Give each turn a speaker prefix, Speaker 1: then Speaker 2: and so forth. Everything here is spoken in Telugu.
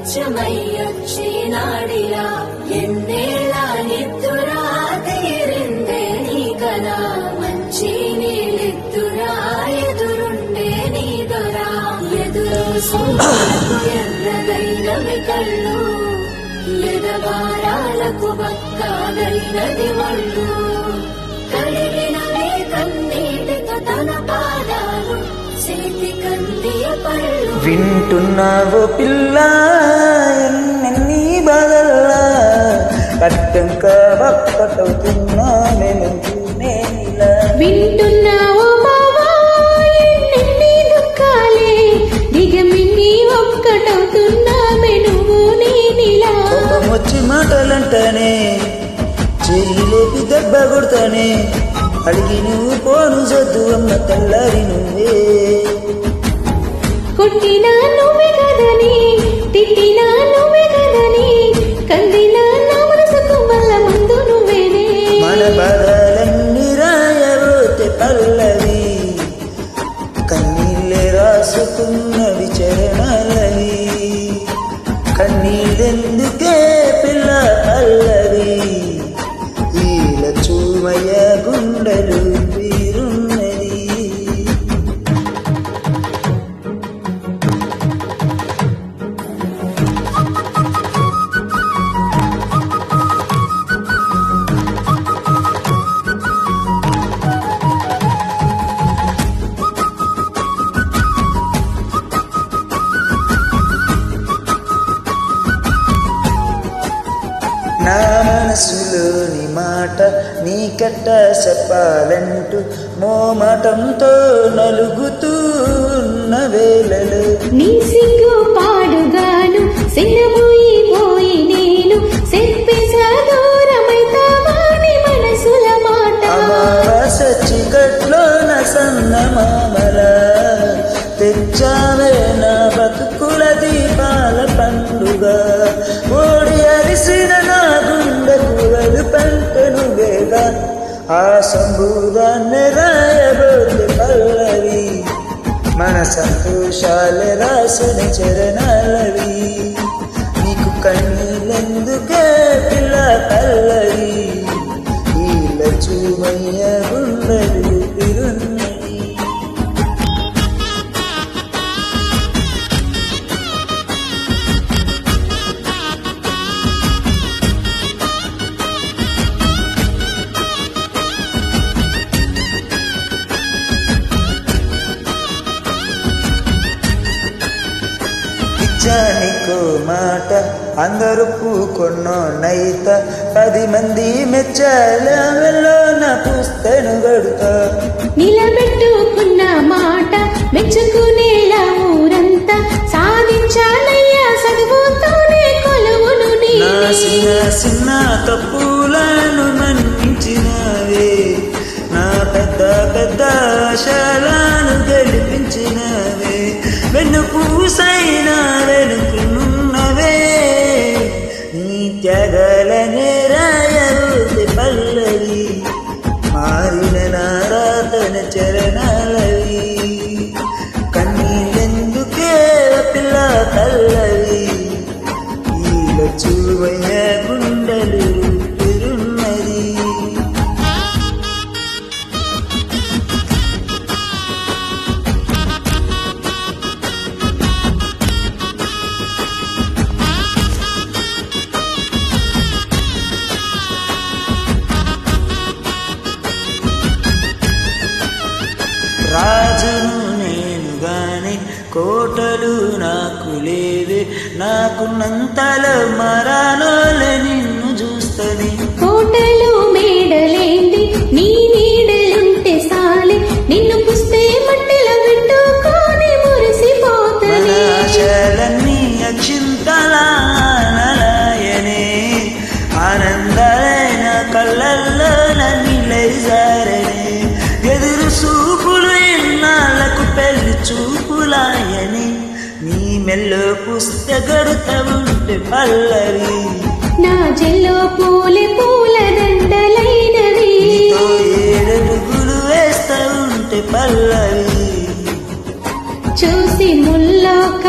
Speaker 1: ప్రత్యక్షమయ్యొచ్చినాడిలా ఎన్నేళ్ళ నిద్దురా తీరిందే నీ కలా మంచి నీళ్ళెత్తురా ఎదురుండే నీ దొరా ఎదురు సూర్యులకు ఎర్రగైనవి కళ్ళు ఎదవారాలకు బక్కాగైనది ఒళ్ళు కడిగినవే కన్నీటితో తన పాదాలు చేతి కందియ పళ్ళు
Speaker 2: వింటున్నావు పిల్ల ఎన్ని బాధల్లా కట్టంక ఒక్కటవుతున్నా నేనిలా
Speaker 3: వింటున్నావు బావా ఎన్ని దుఃఖాలే దిగమింగి ఒక్కటవుతున్నా నువ్వు నేనిలా
Speaker 2: వచ్చి మాటలంటానే చెయ్యిలేపి దెబ్బ కొడతానే అడిగి నువ్వు పోను చద్దు అమ్మ తెల్లారి నువ్వే
Speaker 3: కొట్టినా నువ్వే కదని తిట్టినా నువ్వే కదని కందినా నా మనసుకు మల్ల ముందు నువ్వేనే
Speaker 2: మన బాధలన్నీ రాయబోతే పల్లవి కన్నీళ్ళే రాసుకున్నవి చరణాలవి కన్నీళ్ళెందుకే పిల్ల పల్లవి ఈల చూమయ గుండెలు వీరున్నది నా మనసులోని మాట నీకట్ట చెప్పాలంటూ మోమాటంతో నలుగుతూ ఉన్న వేళలు
Speaker 3: నీ సిగ్గు పాడుగాను సిన్నబోయి నేను చెప్పేసా దూరమైతావాని మనసుల మాట
Speaker 2: అమావాస చికట్లో నా సన్నమామల తెచ్చావే నా బతుకుల దీపాల పండుగ ఓడి అరిసిన నా గుండెకు వెలుపంటను వేగ ఆ సంబూదాన్ని రాయబోతే పల్లవి మన సంతోషాలు రాసిన చరణాలవి నీకు కన్నీళ్ళెందుకే పిల్ల పల్లవి ఈల చూమయ్య గుండెలు తిరున్నది నిజానికో మాట అందరూ పూకొన్నో నైత 10 మంది మెచ్చాలో నా పుస్తను గడుతా
Speaker 3: నిలబెట్టుకున్న మాట మెచ్చుకునేలా ఊరంతా సాధించాలయ్యా చదువుతూనే కొలువును
Speaker 2: నా చిన్న చిన్న తప్పులను మన్నించినవే నా పెద్ద పెద్ద ఆశలను గెలిపించినవే వెన్నుపూసైన వెనుకున్నవే నీ త్యాగాలనే రాయబోతే పల్లవి మారిన నారాతన చరణాలవి కన్నీళ్ళెందుకే పిల్ల పల్లవి ఈల చూవయ్య గుండెలు తిరున్నది రాజును నేను గాని కోటలు నాకు లేవే నాకున్నంతలో మరాలోలే నిన్ను చూస్తది
Speaker 3: కోటలు మేడలేంది నీ నీడలుంటే సాలే నిన్ను పుస్తే మట్టిలో విట్టుకొని మురిసిపోతలే
Speaker 2: ఆశలన్నీ అక్షింతలాయనే ఆనందమైన కళ్ళల్లో నిలై జారనే ఎదురు చూపులు ఎన్నాళ్ళకు పెళ్లి చూపులాయని నీ మెల్లో పుస్తగడుత ఉంటే పల్లవి
Speaker 3: నా జల్లో పూల దండలైనవి
Speaker 2: 7 అడుగులు వేస్తా ఉంటే పల్లవి
Speaker 3: చూసి ముల్లోక